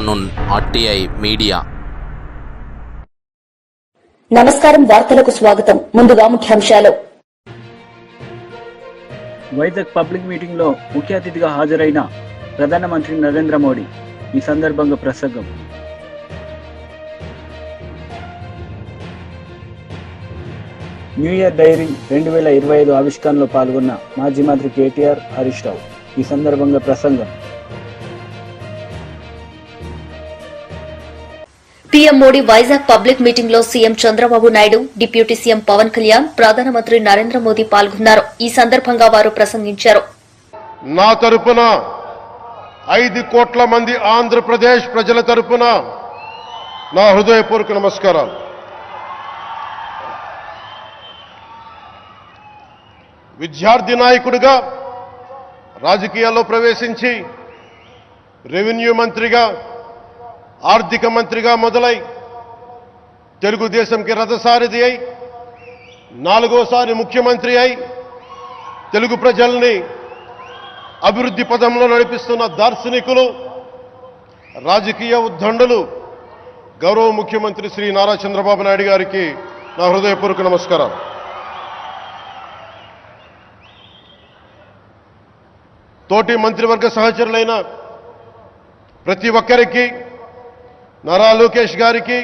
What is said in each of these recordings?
Afternoon RTI media. నమస్కారం, వార్తలకు స్వాగతం. ముందుగా ముఖ్యాంశాలు. వైజాగ్ పబ్లిక్ మీటింగ్ లో ముఖ్య అతిథిగా హాజరైన ప్రధానమంత్రి నరేంద్ర మోడీ. ఈ సందర్భంగా ప్రసంగం. న్యూ ఇయర్ డైరీ 2025 ఆవిష్కరణలో పాల్గొన్న మాజీ మంత్రి కేటీఆర్, హరీష్ రావు. ఈ సందర్భంగా ప్రసంగం. PM Modi Vizag public meeting లో CM Chandrababu Naidu, deputy CM Pawan Kalyan, ప్రధానమంత్రి నరేంద్ర మోదీ పాల్గొన్నారు. ఈ సందర్భంగా వారు ప్రసంగించారు. నా తరపున 5 కోట్ల మంది ఆంధ్రప్రదేశ్ ప్రజల తరపున నా హృదయపూర్వక నమస్కారాలు. విద్యార్థి నాయకుడిగా రాజకీయాల్లో ప్రవేశించి రెవెన్యూ మంత్రిగా, ఆర్థిక మంత్రిగా మొదలై తెలుగుదేశంకి రథసారథి అయి 4వసారి ముఖ్యమంత్రి అయి తెలుగు ప్రజల్ని అభివృద్ధి పదంలో నడిపిస్తున్న దార్శనికులు, రాజకీయ ఉద్దండులు గౌరవ ముఖ్యమంత్రి శ్రీ నారా చంద్రబాబు నాయుడు గారికి నా హృదయపూర్వక నమస్కారం. తోటి మంత్రివర్గ సహచరులైన ప్రతి ఒక్కరికి, నారా లోకేష్ గారికి,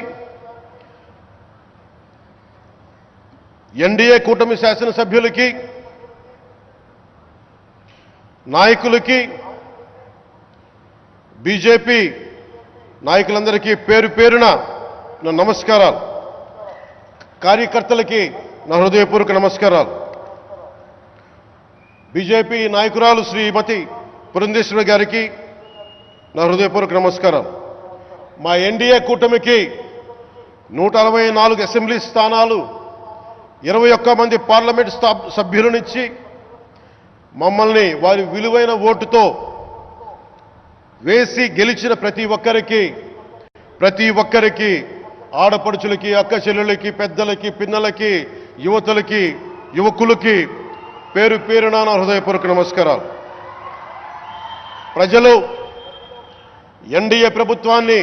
ఎన్డీఏ కూటమి శాసనసభ్యులకి, నాయకులకి, బీజేపీ నాయకులందరికీ పేరు పేరున నా నమస్కారాలు. కార్యకర్తలకి నా హృదయపూర్వక నమస్కారాలు. బీజేపీ నాయకురాలు శ్రీమతి పురంధేశ్వరి గారికి నా హృదయపూర్వక నమస్కారం. మా ఎన్డీఏ కూటమికి 164 అసెంబ్లీ స్థానాలు, 21 మంది పార్లమెంట్ సభ్యులనిచ్చి మమ్మల్ని వారి విలువైన ఓటుతో వేసి గెలిచిన ప్రతి ఒక్కరికి ఆడపడుచులకి, అక్క చెల్లెళ్ళకి, పెద్దలకి, పిన్నలకి, యువతులకి, యువకులకి పేరు పేరున నా హృదయపూర్వక నమస్కారాలు. ప్రజలు ఎన్డీఏ ప్రభుత్వాన్ని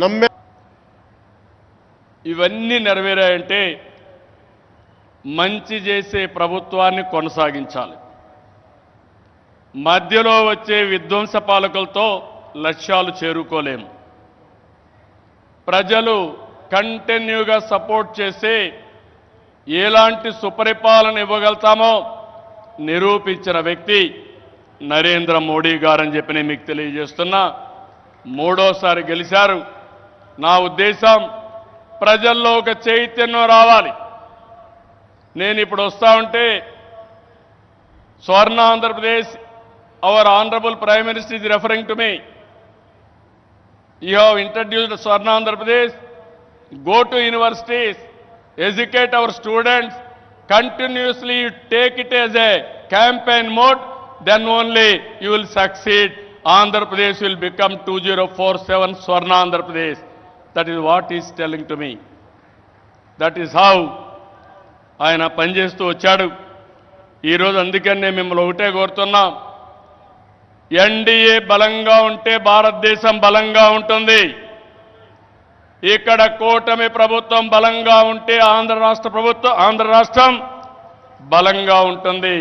నమ్మే ఇవన్నీ నెరవేరాయంటే మంచి చేసే ప్రభుత్వాన్ని కొనసాగించాలి. మధ్యలో వచ్చే విధ్వంస పాలకులతో లక్ష్యాలు చేరుకోలేము. ప్రజలు కంటిన్యూగా సపోర్ట్ చేసి ఎలాంటి సుపరిపాలన ఇవ్వగలుగుతామో నిరూపించిన వ్యక్తి నరేంద్ర మోడీ గారని చెప్పి నేను మీకు తెలియజేస్తున్నా. 3వసారి గెలిచారు. నా ఉద్దేశం ప్రజల్లో ఒక చైతన్యం రావాలి. నేను ఇప్పుడు వస్తా ఉంటే స్వర్ణ Andhra Pradesh, our honourable prime minister is referring to me. You have introduced Swarna Andhra Pradesh. Go to universities, educate our students, continuously take it as a campaign mode, then only you will succeed. Andhra Pradesh will become 2047 Swarna Andhra Pradesh. That is what he is telling to me. That is how ఆయన పనిచేస్తూ వచ్చాడు. ఈరోజు అందుకని నేను మిమ్మల్ని ఒకటే కోరుతున్నా, NDA బలంగా ఉంటే భారతదేశం బలంగా ఉంటుంది. ఇక్కడ కూటమి ప్రభుత్వం బలంగా ఉంటే ఆంధ్ర రాష్ట్రం బలంగా ఉంటుంది.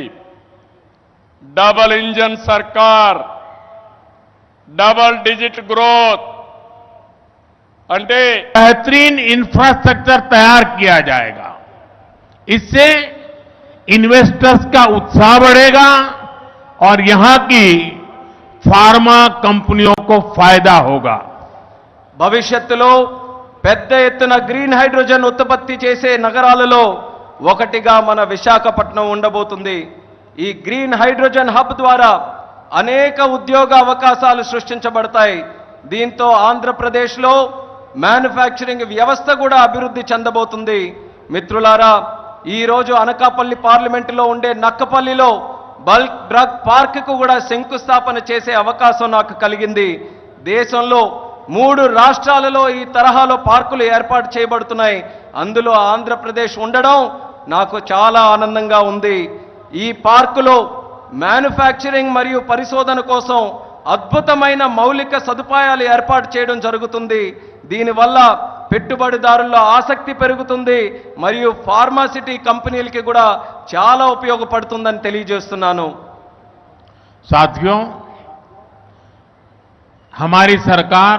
డబల్ ఇంజన్ సర్కార్, డబల్ డిజిట్ గ్రోత్ అంటే बेहतरीन इंफ्रास्ट्रक्चर तैयार किया जाएगा. इससे इन्वेस्टर्स का उत्साह बढ़ेगा और यहां की फार्मा कंपनियों को फायदा होगा. భవిష్యత్తులో పెద్ద ఎత్తున గ్రీన్ హైడ్రోజన్ ఉత్పత్తి చేసే నగరాలలో ఒకటిగా మన విశాఖపట్నం ఉండబోతుంది. ఈ గ్రీన్ హైడ్రోజన్ హబ్ ద్వారా అనేక ఉద్యోగ అవకాశాలు సృష్టించబడతాయి. దీంతో ఆంధ్రప్రదేశ్లో మ్యానుఫ్యాక్చరింగ్ వ్యవస్థ కూడా అభివృద్ధి చెందబోతుంది. మిత్రులారా, ఈరోజు అనకాపల్లి పార్లమెంటులో ఉండే నక్కపల్లిలో బల్క్ డ్రగ్ పార్క్కు కూడా శంకుస్థాపన చేసే అవకాశం నాకు కలిగింది. దేశంలో 3 రాష్ట్రాలలో ఈ తరహాలో పార్కులు ఏర్పాటు చేయబడుతున్నాయి. అందులో ఆంధ్రప్రదేశ్ ఉండడం నాకు చాలా ఆనందంగా ఉంది. ఈ పార్కులో మ్యానుఫ్యాక్చరింగ్ మరియు పరిశోధన కోసం అద్భుతమైన మౌలిక సదుపాయాలు ఏర్పాటు చేయడం జరుగుతుంది. దీనివల్ల పెట్టుబడిదారుల్లో ఆసక్తి పెరుగుతుంది మరియు ఫార్మాసిటీ కంపెనీలకి కూడా చాలా ఉపయోగపడుతుందని తెలియజేస్తున్నాను. साथियों, हमारी सरकार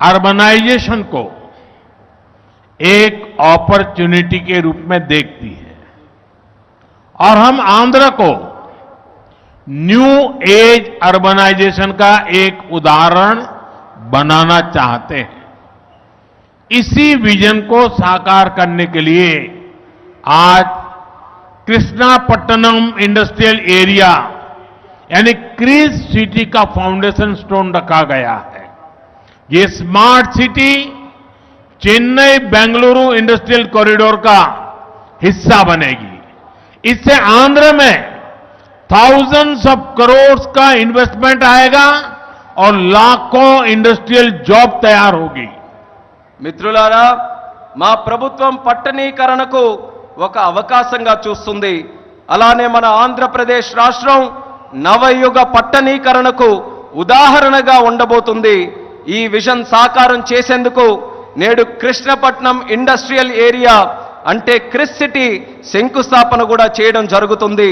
अर्बनाइजेशन को एक अपॉर्चुनिटी के रूप में देखती है और हम आंध्र को न्यू एज अर्बनाइजेशन का एक उदाहरण बनाना चाहते हैं. इसी विजन को साकार करने के लिए आज कृष्णापट्टनम इंडस्ट्रियल एरिया यानी क्रिस सिटी का फाउंडेशन स्टोन रखा गया है. ये smart city Chennai Bengaluru industrial corridor का हिस्सा बनेगी. इससे आंध्र में थाउजेंड्स ऑफ करोड़ का इन्वेस्टमेंट आएगा और लाखों इंडस्ट्रियल जॉब तैयार होगी. మిత్రులారా, మా ప్రభుత్వం పట్టణీకరణకు ఒక అవకాశంగా చూస్తుంది. అలానే మన ఆంధ్రప్రదేశ్ రాష్ట్రం నవయుగ పట్టణీకరణకు ఉదాహరణగా ఉండబోతుంది. ఈ విజన్ సాకారం చేసేందుకు నేడు కృష్ణపట్నం ఇండస్ట్రియల్ ఏరియా అంటే క్రిస్ సిటీ శంకుస్థాపన కూడా చేయడం జరుగుతుంది.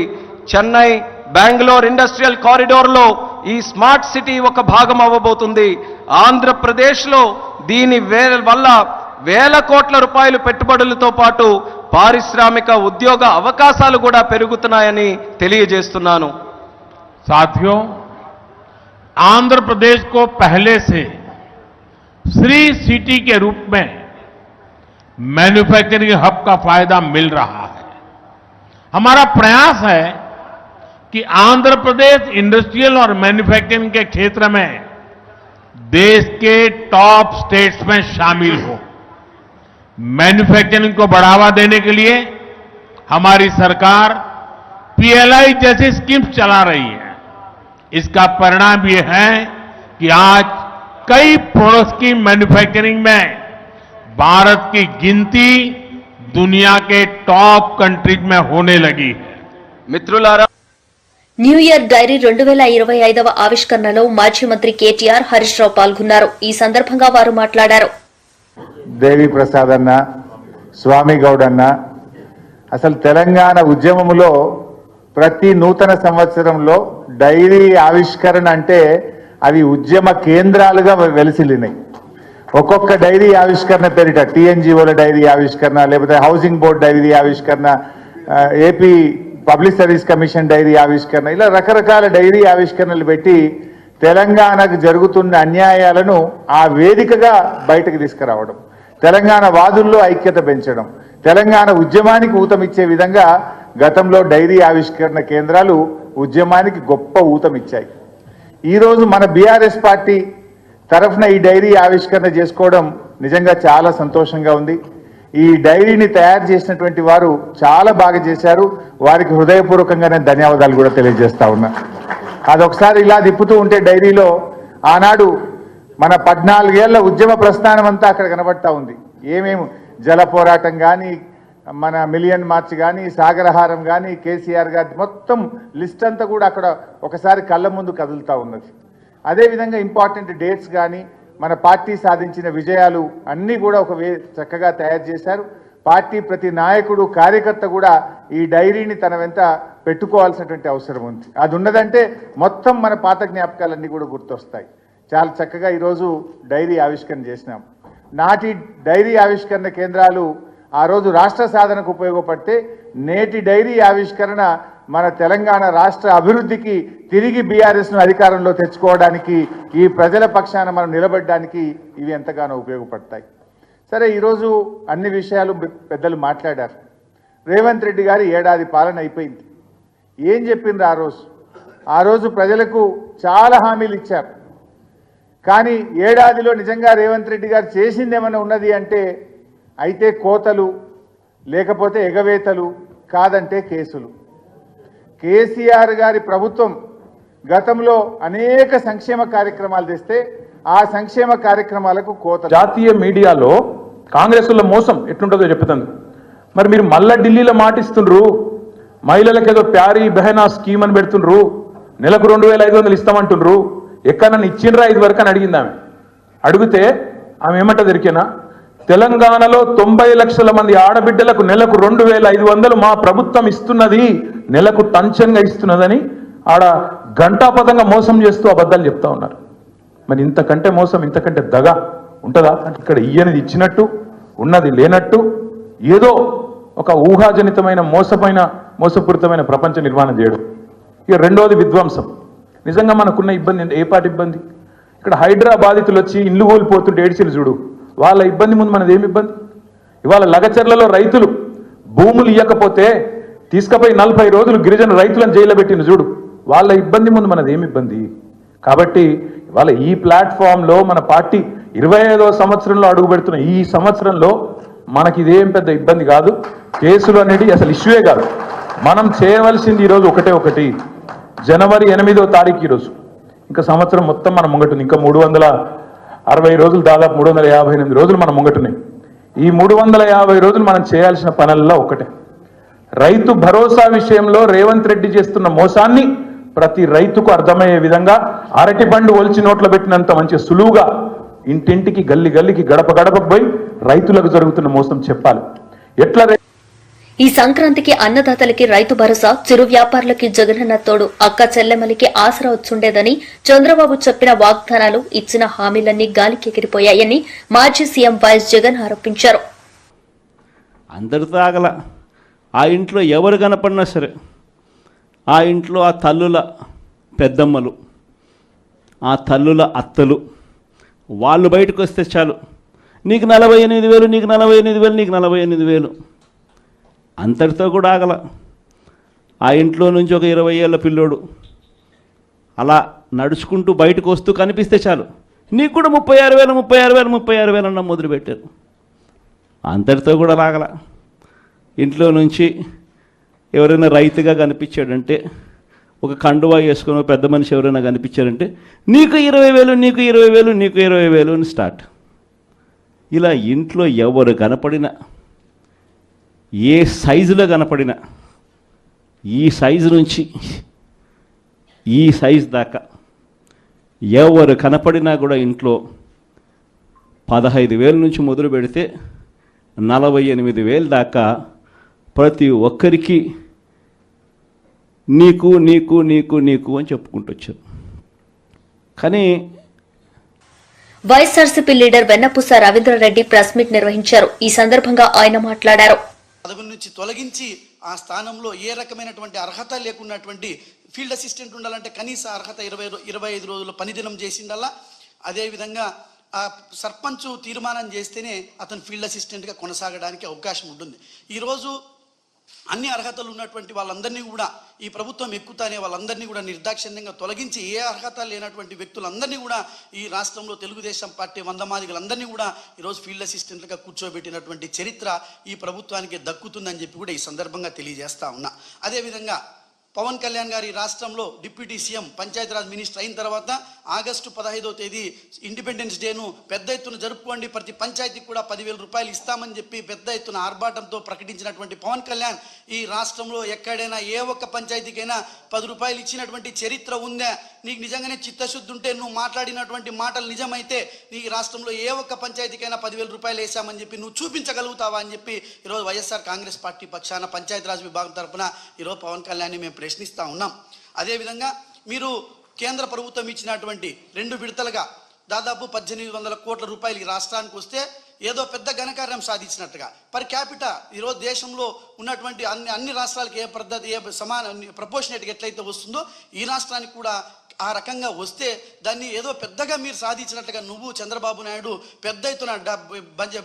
చెన్నై బెంగళూరు ఇండస్ట్రియల్ కారిడోర్లో ఈ స్మార్ట్ సిటీ ఒక భాగం అవ్వబోతుంది. ఆంధ్రప్రదేశ్లో దీని వల్ల వేల కోట్ల రూపాయలు పెట్టుబడులతో పాటు పారిశ్రామిక ఉద్యోగ అవకాశాలు కూడా పెరుగుతున్నాయని తెలియజేస్తున్నాను. साथियों, आंध्र प्रदेश को पहले से श्री सिटी के रूप में मैन्युफैक्चरिंग हब का फायदा मिल रहा है. हमारा प्रयास है कि आंध्र प्रदेश इंडस्ट्रियल और मैन्युफैक्चरिंग के क्षेत्र में देश के टॉप स्टेट्स में शामिल हो. मैन्युफैक्चरिंग को बढ़ावा देने के लिए हमारी सरकार पीएलआई जैसी स्कीम्स चला रही है. इसका परिणाम यह है कि आज कई प्रोडक्ट्स की मैन्युफैक्चरिंग में भारत की गिनती दुनिया के टॉप कंट्रीज में होने लगी है. మిత్రులారా, న్యూ ఇయర్ డైరీ 2025వ ఆవిష్కరణలో మాజీ మంత్రి కేటీఆర్ హరీష్ రావు పాల్గొన్నారు. ఈ సందర్భంగా వారు మాట్లాడారు. దేవి ప్రసాద్ అన్న, స్వామి గౌడ్ అన్న, అసలు తెలంగాణ ఉద్యమంలో ప్రతి నూతన సంవత్సరంలో డైరీ ఆవిష్కరణ అంటే అవి ఉద్యమ కేంద్రాలుగా వెలిసిల్లినాయి. ఒక్కొక్క డైరీ ఆవిష్కరణ పేరిట టీఎన్జిఓల డైరీ ఆవిష్కరణ, లేకపోతే హౌసింగ్ బోర్డ్ డైరీ ఆవిష్కరణ, AP public service commission diary ఆవిష్కరణ, ఇలా రకరకాల డైరీ ఆవిష్కరణలు పెట్టి తెలంగాణకు జరుగుతున్న అన్యాయాలను ఆ వేదికగా బయటకు తీసుకురావడం, తెలంగాణ వాదుల్లో ఐక్యత పెంచడం, తెలంగాణ ఉద్యమానికి ఊతమిచ్చే విధంగా గతంలో డైరీ ఆవిష్కరణ కేంద్రాలు ఉద్యమానికి గొప్ప ఊతమిచ్చాయి. ఈరోజు మన బీఆర్ఎస్ పార్టీ తరఫున ఈ డైరీ ఆవిష్కరణ చేసుకోవడం నిజంగా చాలా సంతోషంగా ఉంది. ఈ డైరీని తయారు చేసినటువంటి వారు చాలా బాగా చేశారు. వారికి హృదయపూర్వకంగా నేను ధన్యవాదాలు కూడా తెలియజేస్తా ఉన్నా. అదొకసారి ఇలా తిప్పుతూ ఉంటే డైరీలో ఆనాడు మన 14 ఏళ్ల ఉద్యమ ప్రస్థానం అంతా అక్కడ కనబడతా ఉంది. ఏమేమి జల పోరాటం కానీ, మన మిలియన్ మార్చ్ కానీ, సాగరహారం కానీ, కేసీఆర్ గారి మొత్తం లిస్ట్ అంతా కూడా అక్కడ ఒకసారి కళ్ళ ముందు కదులుతూ ఉన్నది. అదేవిధంగా ఇంపార్టెంట్ డేట్స్ కానీ, మన పార్టీ సాధించిన విజయాలు అన్నీ కూడా చక్కగా తయారు చేశారు. పార్టీ ప్రతి నాయకుడు, కార్యకర్త కూడా ఈ డైరీని తన వెంట పెట్టుకోవాల్సినటువంటి అవసరం ఉంది. అది ఉన్నదంటే మొత్తం మన పాత జ్ఞాపకాలన్నీ కూడా గుర్తొస్తాయి. చాలా చక్కగా ఈరోజు డైరీ ఆవిష్కరణ చేసినాం. నాటి డైరీ ఆవిష్కరణ కేంద్రాలు ఆ రోజు రాష్ట్ర సాధనకు ఉపయోగపడితే, నేటి డైరీ ఆవిష్కరణ మన తెలంగాణ రాష్ట్ర అభివృద్ధికి, తిరిగి బీఆర్ఎస్ను అధికారంలో తెచ్చుకోవడానికి, ఈ ప్రజల పక్షాన మనం నిలబడడానికి ఇవి ఎంతగానో ఉపయోగపడతాయి. సరే, ఈరోజు అన్ని విషయాలు పెద్దలు మాట్లాడారు. రేవంత్ రెడ్డి గారి ఏడాది పాలన అయిపోయింది. ఏం చెప్పిండ్రు ఆ రోజు ప్రజలకు చాలా హామీలు ఇచ్చారు. కానీ ఏడాదిలో నిజంగా రేవంత్ రెడ్డి గారు చేసింది ఏమైనా ఉన్నది అంటే, అయితే కోతలు, లేకపోతే ఎగవేతలు, కాదంటే కేసులు. కేసీఆర్ గారి ప్రభుత్వం గతంలో అనేక సంక్షేమ కార్యక్రమాలు తెస్తే ఆ సంక్షేమ కార్యక్రమాలకు కోత. జాతీయ మీడియాలో కాంగ్రెస్లో మోసం ఎట్లుంటుందో చెప్తాను. మరి మీరు మళ్ళా ఢిల్లీలో మాటిస్తుండ్రు, మహిళలకు ఏదో ప్యారీ బెహనా స్కీమ్ అని పెడుతుండ్రు, నెలకు 2,500 ఇస్తామంటుండ్రు, ఎక్కడన్నా ఇచ్చిండ్రా ఇది వరకు అని అడిగింది ఆమె. అడిగితే ఆమె ఏమంట దొరికినా, తెలంగాణలో 90 లక్షల మంది ఆడబిడ్డలకు నెలకు 2,500 మా ప్రభుత్వం ఇస్తున్నది, నెలకు టంచన్గా ఇస్తున్నదని ఆడ గంటాపదంగా మోసం చేస్తూ అబద్ధాలు చెప్తా ఉన్నారు. మరి ఇంతకంటే మోసం, ఇంతకంటే దగ ఉంటుందా? అంటే ఇక్కడ ఇయ్యనిది ఇచ్చినట్టు, ఉన్నది లేనట్టు, ఏదో ఒక ఊహాజనితమైన మోసపూరితమైన ప్రపంచ నిర్మాణం చేయడం. ఇక రెండోది విధ్వంసం. నిజంగా మనకున్న ఇబ్బంది ఏ పాటి ఇబ్బంది? ఇక్కడ హైడ్రా బాధితులు వచ్చి ఇల్లు కోల్పోతుంటే ఏడ్చిలు చూడు, వాళ్ళ ఇబ్బంది ముందు మనది ఏమి ఇబ్బంది? ఇవాళ లగచర్లలో రైతులు భూములు ఇవ్వకపోతే తీసుకుపోయి 40 రోజులు గిరిజన రైతులను జైల్లో పెట్టిన చూడు, వాళ్ళ ఇబ్బంది ముందు మనది ఏమి ఇబ్బంది? కాబట్టి ఇవాళ ఈ ప్లాట్ఫామ్లో మన పార్టీ 25వ సంవత్సరంలో అడుగు పెడుతున్న ఈ సంవత్సరంలో మనకి ఇదేం పెద్ద ఇబ్బంది కాదు. కేసులు అనేది అసలు ఇష్యూయే కాదు. మనం చేయవలసింది ఈరోజు ఒకటి, జనవరి 8వ తారీఖు ఈరోజు. ఇంకా సంవత్సరం మొత్తం మనం ముంగటుంది. ఇంకా 360 రోజులు, దాదాపు 358 రోజులు మనం ముంగటున్నాయి. ఈ 350 రోజులు మనం చేయాల్సిన పనుల్లో ఒకటే, రైతు భరోసా విషయంలో రేవంత్ రెడ్డి చేస్తున్న మోసాన్ని ప్రతి రైతుకు అర్థమయ్యే విధంగా అరటి పండు ఒలిచి నోట్లో పెట్టినంత మంచి సులువుగా ఇంటింటికి, గల్లి గల్లికి, గడప గడపకు పోయి రైతులకు జరుగుతున్న మోసం చెప్పాలి. ఎట్లా ఈ సంక్రాంతికి అన్నదాతలకి రైతు భరోసా, చిరు వ్యాపారులకి జగనన్న తోడు, అక్క చెల్లెమ్మలకి ఆసరా వచ్చుండేదని చంద్రబాబు చెప్పిన వాగ్దానాలు, ఇచ్చిన హామీలన్నీ గాలికి ఎగిరిపోయాయని మాజీ సీఎం వైఎస్ జగన్ ఆరోపించారు. అందరితో ఆగల, ఆ ఇంట్లో ఎవరు కనపడినా సరే, ఆ ఇంట్లో ఆ తల్లుల పెద్దమ్మలు, ఆ తల్లుల అత్తలు, వాళ్ళు బయటకు వస్తే చాలు, నీకు 48,000, నీకు 48,000, నీకు 48,000. అంతటితో కూడా ఆగల. ఆ ఇంట్లో నుంచి ఒక 20 ఏళ్ళ పిల్లోడు అలా నడుచుకుంటూ బయటకు వస్తూ కనిపిస్తే చాలు, నీకు కూడా 36,000 అన్న మొదలుపెట్టారు. అంతటితో కూడా లాగల. ఇంట్లో నుంచి ఎవరైనా రైతుగా కనిపించాడంటే, ఒక కండువా వేసుకుని పెద్ద మనిషి ఎవరైనా కనిపించారంటే, నీకు 20,000, నీకు 20,000, నీకు 20,000 అని స్టార్ట్. ఇలా ఇంట్లో ఎవరు కనపడినా, ఏ సైజులో కనపడినా, ఈ సైజు నుంచి ఈ సైజు దాకా ఎవరు కనపడినా కూడా ఇంట్లో 15,000 నుంచి మొదలు పెడితే 48,000 దాకా ప్రతి ఒక్కరికి నీకు నీకు నీకు నీకు అని చెప్పుకుంటూ వచ్చారు. కానీ వైఎస్ఆర్సీపీ లీడర్ వెన్నపూస రవీంద్రారెడ్డి ప్రెస్ మీట్ నిర్వహించారు. ఈ సందర్భంగా ఆయన మాట్లాడారు. పదవి నుంచి తొలగించి ఆ స్థానంలో ఏ రకమైనటువంటి అర్హత లేకున్నటువంటి ఫీల్డ్ అసిస్టెంట్ ఉండాలంటే కనీస అర్హత 25 రోజులు పనిదినం చేసిండల్లా. అదేవిధంగా ఆ సర్పంచ్ తీర్మానం చేస్తేనే అతను ఫీల్డ్ అసిస్టెంట్గా కొనసాగడానికి అవకాశం ఉంటుంది. ఈరోజు అన్ని అర్హతలు ఉన్నటువంటి వాళ్ళందరినీ కూడా ఈ ప్రభుత్వం ఎక్కుతానే వాళ్ళందరినీ కూడా నిర్దాక్షిణ్యంగా తొలగించి ఏ అర్హత లేనటువంటి వ్యక్తులందరినీ కూడా ఈ రాష్ట్రంలో తెలుగుదేశం పార్టీ వందమాదిగలందరినీ కూడా ఈరోజు ఫీల్డ్ అసిస్టెంట్లుగా కూర్చోబెట్టినటువంటి చరిత్ర ఈ ప్రభుత్వానికి దక్కుతుందని చెప్పి కూడా ఈ సందర్భంగా తెలియజేస్తా ఉన్నా. అదేవిధంగా పవన్ కళ్యాణ్ గారి రాష్ట్రంలో డిప్యూటీ సీఎం పంచాయతీరాజ్ మినిస్టర్ అయిన తర్వాత ఆగస్టు 15వ తేదీ ఇండిపెండెన్స్ డేను పెద్ద ఎత్తున జరుపుకోండి, ప్రతి పంచాయతీకి కూడా 10,000 రూపాయలు ఇస్తామని చెప్పి పెద్ద ఎత్తున ఆర్భాటంతో ప్రకటించినటువంటి పవన్ కళ్యాణ్ ఈ రాష్ట్రంలో ఎక్కడైనా ఏ ఒక్క పంచాయతీకైనా 10 రూపాయలు ఇచ్చినటువంటి చరిత్ర ఉందా? నీకు నిజంగానే చిత్తశుద్ధి ఉంటే, నువ్వు మాట్లాడినటువంటి మాటలు నిజమైతే నీ రాష్ట్రంలో ఏ ఒక్క పంచాయతీకైనా 10,000 రూపాయలు వేసామని చెప్పి నువ్వు చూపించగలుగుతావా అని చెప్పి ఈరోజు వైఎస్ఆర్ కాంగ్రెస్ పార్టీ పక్షాన పంచాయతీరాజ్ విభాగం తరఫున ఈరోజు పవన్ కళ్యాణ్ని మేము ప్రశ్నిస్తూ ఉన్నాం. అదేవిధంగా మీరు కేంద్ర ప్రభుత్వం ఇచ్చినటువంటి 2 విడతలుగా దాదాపు 1,800 కోట్ల రూపాయలు ఈ రాష్ట్రానికి వస్తే ఏదో పెద్ద ఘనకార్యం సాధించినట్టుగా పర్ క్యాపిటా ఈరోజు దేశంలో ఉన్నటువంటి అన్ని రాష్ట్రాలకు ఏ పద్ధతి ఏ సమాన ప్రపోర్షనేట్గా ఎట్లయితే వస్తుందో ఈ రాష్ట్రానికి కూడా ఆ రకంగా వస్తే దాన్ని ఏదో పెద్దగా మీరు సాధించినట్టుగా నువ్వు చంద్రబాబు నాయుడు పెద్ద ఎత్తున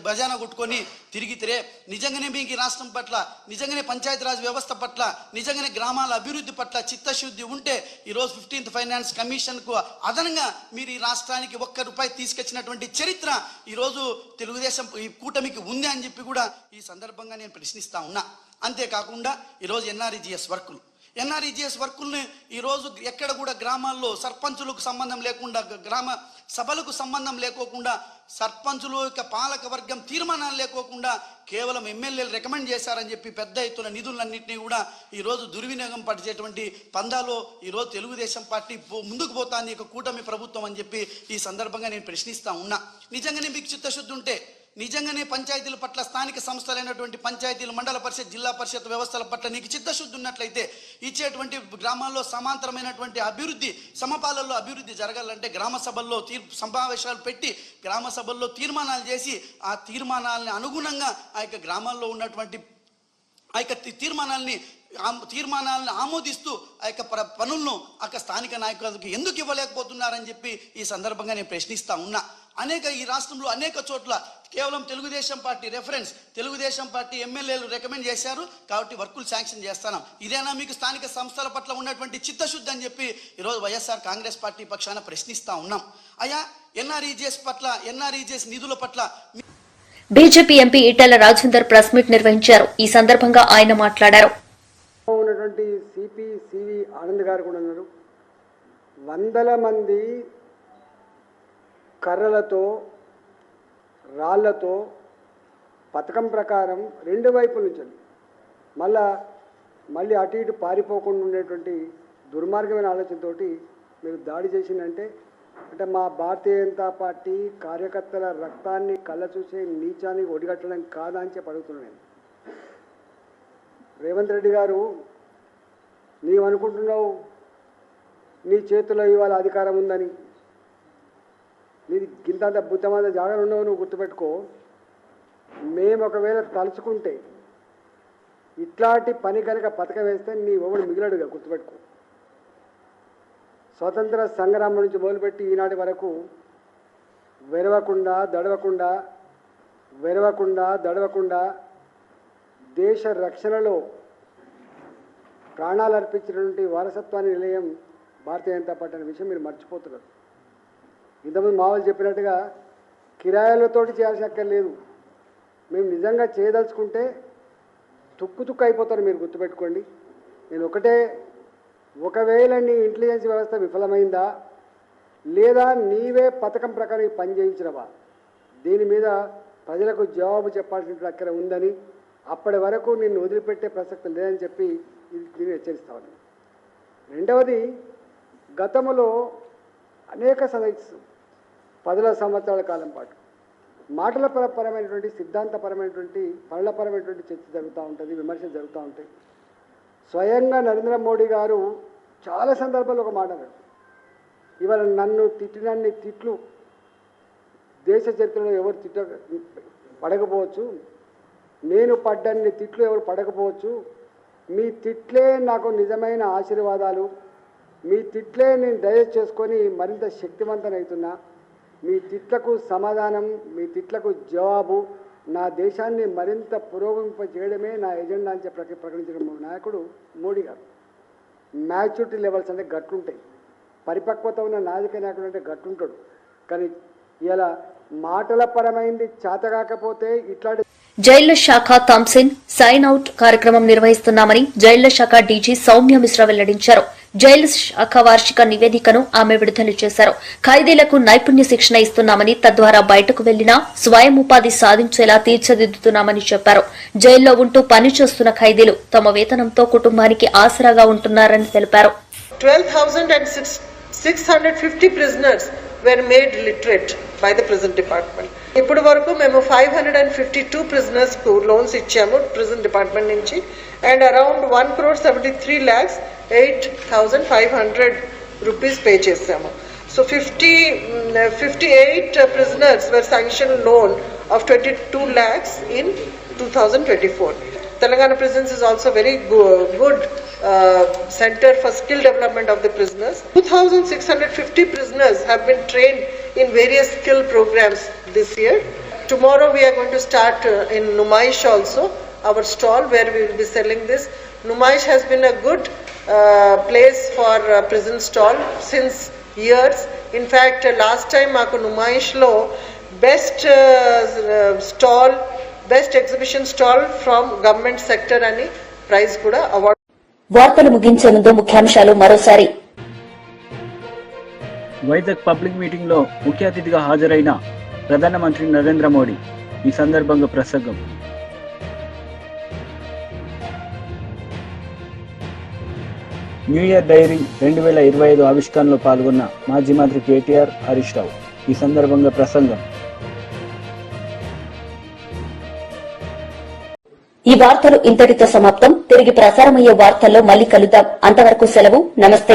బజానా కొట్టుకొని తిరిగితే నిజంగానే మీకు ఈ రాష్ట్రం పట్ల, నిజంగానే పంచాయతీరాజ్ వ్యవస్థ పట్ల, నిజంగానే గ్రామాల అభివృద్ధి పట్ల చిత్తశుద్ధి ఉంటే ఈరోజు 15th ఫైనాన్స్ కమిషన్కు అదనంగా మీరు ఈ రాష్ట్రానికి ₹1 తీసుకొచ్చినటువంటి చరిత్ర ఈరోజు తెలుగుదేశం ఈ కూటమికి ఉంది అని చెప్పి కూడా ఈ సందర్భంగా నేను ప్రశ్నిస్తా ఉన్నా. అంతేకాకుండా ఈరోజు ఎన్ఆర్ఈజీఎస్ వర్కులు ఎన్ఆర్ఈజీఎస్ వర్కుల్ని ఈరోజు ఎక్కడ కూడా గ్రామాల్లో సర్పంచులకు సంబంధం లేకుండా, గ్రామ సభలకు సంబంధం లేకోకుండా, సర్పంచులు యొక్క పాలక వర్గం తీర్మానాలు లేకోకుండా కేవలం ఎమ్మెల్యేలు రికమెండ్ చేశారని చెప్పి పెద్ద ఎత్తున నిధులన్నింటినీ కూడా ఈరోజు దుర్వినియోగం పడిచేటువంటి పందాలో ఈరోజు తెలుగుదేశం పార్టీ ముందుకు పోతాంది ఇక కూటమి ప్రభుత్వం అని చెప్పి ఈ సందర్భంగా నేను ప్రశ్నిస్తా ఉన్నా. నిజంగానే మీకు చిత్తశుద్ధి ఉంటే, నిజంగానే పంచాయతీల పట్ల, స్థానిక సంస్థలైనటువంటి పంచాయతీలు, మండల పరిషత్, జిల్లా పరిషత్ వ్యవస్థల పట్ల నీకు చిత్తశుద్ధి ఉన్నట్లయితే ఇచ్చేటువంటి గ్రామాల్లో సమాంతరమైనటువంటి అభివృద్ధి, సమపాలనలో అభివృద్ధి జరగాలంటే గ్రామ సభల్లో సమావేశాలు పెట్టి గ్రామ సభల్లో తీర్మానాలు చేసి ఆ తీర్మానాలని అనుగుణంగా ఆ యొక్క గ్రామాల్లో ఉన్నటువంటి ఆ యొక్క తీర్మానాలను ఆమోదిస్తూ ఆ యొక్క పనులను ఆ స్థానిక నాయకులకు ఎందుకు ఇవ్వలేకపోతున్నారని చెప్పి ఈ సందర్భంగా నేను ప్రశ్నిస్తా ఉన్నా. ఈ రాష్ట్రంలో అనేక చోట్ల కేవలం Telugu Desam party reference, Telugu Desam party ఎమ్మెల్యేలు రికమెండ్ చేశారు కాబట్టి వర్కులు శాంక్షన్ చేస్తాను. ఇదేనా మీకు స్థానిక సంస్థల పట్ల ఉన్నటువంటి చిత్తశుద్ధి అని చెప్పి ఈరోజు వైఎస్ఆర్ కాంగ్రెస్ పార్టీ పక్షాన ప్రశ్నిస్తా ఉన్నాం. అయ్యా, ఎన్ఆర్ఈజీఎస్ నిధుల పట్ల BJP MP Etela Rajender press meet నిర్వహించారు. ఈ సందర్భంగా ఆయన మాట్లాడారు. ఉన్నటువంటి సివి ఆనంద్ గారు కూడా ఉన్నారు. వందల మంది కర్రలతో, రాళ్లతో పథకం ప్రకారం రెండు వైపుల నుంచి మళ్ళీ అటు ఇటు పారిపోకుండా ఉండేటువంటి దుర్మార్గమైన ఆలోచనతో మీరు దాడి చేసిందంటే మా భారతీయ జనతా పార్టీ కార్యకర్తల రక్తాన్ని కళ్ళ చూసే నీచాన్ని ఒడిగట్టడం కాదా అని చెప్పి అడుగుతున్నాను. రేవంత్ రెడ్డి గారు, నీవనుకుంటున్నావు నీ చేతిలో ఇవాళ అధికారం ఉందని, నీది గింతంత బుద్ధమంత జాగ్రత్త ఉండవు. నువ్వు గుర్తుపెట్టుకో, మేము ఒకవేళ తలుచుకుంటే ఇట్లాంటి పని కనుక పథకం వేస్తే నీ ఒకడు మిగిలడుగా గుర్తుపెట్టుకో. స్వతంత్ర సంగ్రామం నుంచి మొదలుపెట్టి ఈనాటి వరకు దడవకుండా దేశ రక్షణలో ప్రాణాలు అర్పించినటువంటి వారసత్వాన్ని నిలయం భారతీయ జనతా పార్టీ అనే విషయం మీరు మర్చిపోతున్నారు. ఇంతకుముందు మా వాళ్ళు చెప్పినట్టుగా కిరాయిలతోటి చేయాల్సిన అక్కర్లేదు. మేము నిజంగా చేయదలుచుకుంటే తుక్కు అయిపోతారు. మీరు గుర్తుపెట్టుకోండి. నేను ఒకవేళ నీ ఇంటెలిజెన్స్ వ్యవస్థ విఫలమైందా లేదా నీవే పథకం ప్రకారం పని చేయించినవా, దీని మీద ప్రజలకు జవాబు చెప్పాల్సిన అక్కర ఉందని, అప్పటి వరకు నిన్ను వదిలిపెట్టే ప్రసక్తి లేదని చెప్పి దీన్ని హెచ్చరిస్తాను. రెండవది, గతంలో అనేక 10 సంవత్సరాల కాలం పాటు మాటల పరమైనటువంటి, సిద్ధాంతపరమైనటువంటి, పరులపరమైనటువంటి చర్చ జరుగుతూ ఉంటుంది, విమర్శలు జరుగుతూ ఉంటాయి. స్వయంగా నరేంద్ర మోడీ గారు చాలా సందర్భాల్లో ఒక మాట అన్నారు. ఇవాళ నన్ను తిట్టినన్ని తిట్లు దేశ చరిత్రలో ఎవరు పడకపోవచ్చు, నేను పడ్డన్ని తిట్లు ఎవరు పడకపోవచ్చు, మీ తిట్లే నాకు నిజమైన ఆశీర్వాదాలు, మీ తిట్లే నేను డైజెస్ట్ చేసుకొని మరింత శక్తివంతనవుతున్నా, మీ తిట్లకు సమాధానం, మీ తిట్లకు జవాబు నా దేశాన్ని మరింత పురోగమింప చేయడమే నా ఎజెండా అని చెప్పి ప్రకటించిన నాయకుడు మోడీ గారు. మ్యాచ్యూరిటీ లెవెల్స్ అంటే గట్టుంటాయి, పరిపక్వత ఉన్న నాయక నాయకుడు అంటే గట్టుంటాడు. కానీ ఇలా మాటల పరమైంది చేతగాకపోతే ఇట్లాంటి జైళ్ల శాఖ థమ్సిన్ సైన్ అవుట్ కార్యక్రమం నిర్వహిస్తున్నామని జైళ్ల శాఖ డీజీ సౌమ్య మిశ్రా వెల్లడించారు. జైళ్ల శాఖ వార్షిక నివేదికను ఆమె విడుదల చేశారు. ఖైదీలకు నైపుణ్య శిక్షణ ఇస్తున్నామని, తద్వారా బయటకు వెళ్లినా స్వయం ఉపాధి సాధించేలా తీర్చిదిద్దుతున్నామని చెప్పారు. జైల్లో ఉంటూ పనిచేస్తున్న ఖైదీలు తమ వేతనంతో కుటుంబానికి ఆసరాగా ఉంటున్నారని తెలిపారు. 12,650 prisoners were made literate by the prison department. ఇప్పటి వరకు మేము 552 prisoners కు లోన్స్ ఇచ్చాము ప్రిజన్ డిపార్ట్మెంట్ నుంచి, అండ్ అరౌండ్ 1,73,08,500 రూపీస్ పే చేసాము. So 58 prisoners were sanctioned loan of 22 lakhs in 2024. Telangana prisons is also very good center for skill development of the prisoners. 2,650 prisoners have been trained in various skill programs this year. Tomorrow we are going to start in Numaish also, our stall where we will be selling this. Numaish has been a good place for prison stall since years. In fact, last time maaku Numaish lo best best exhibition stall from government sector ani prize kuda award. వార్తలు ముగించే ముందు ముఖ్యాంశాలు మరోసారి. Vizag public meeting లో ముఖ్య అతిథిగా హాజరైన ప్రధానమంత్రి నరేంద్ర మోడీ. ఈ సందర్భంగా ప్రసంగం. న్యూ ఇయర్ డైరీ 2025 ఆవిష్కరణలో పాల్గొన్న మాజీ మంత్రి కేటీఆర్, హరీష్ రావు. ఈ సందర్భంగా ప్రసంగం. ఈ వార్తలు ఇంతటితో సమాప్తం. తిరిగి ప్రసారమయ్యే వార్తల్లో మళ్లీ కలుద్దాం. అంతవరకు సెలవు. నమస్తే.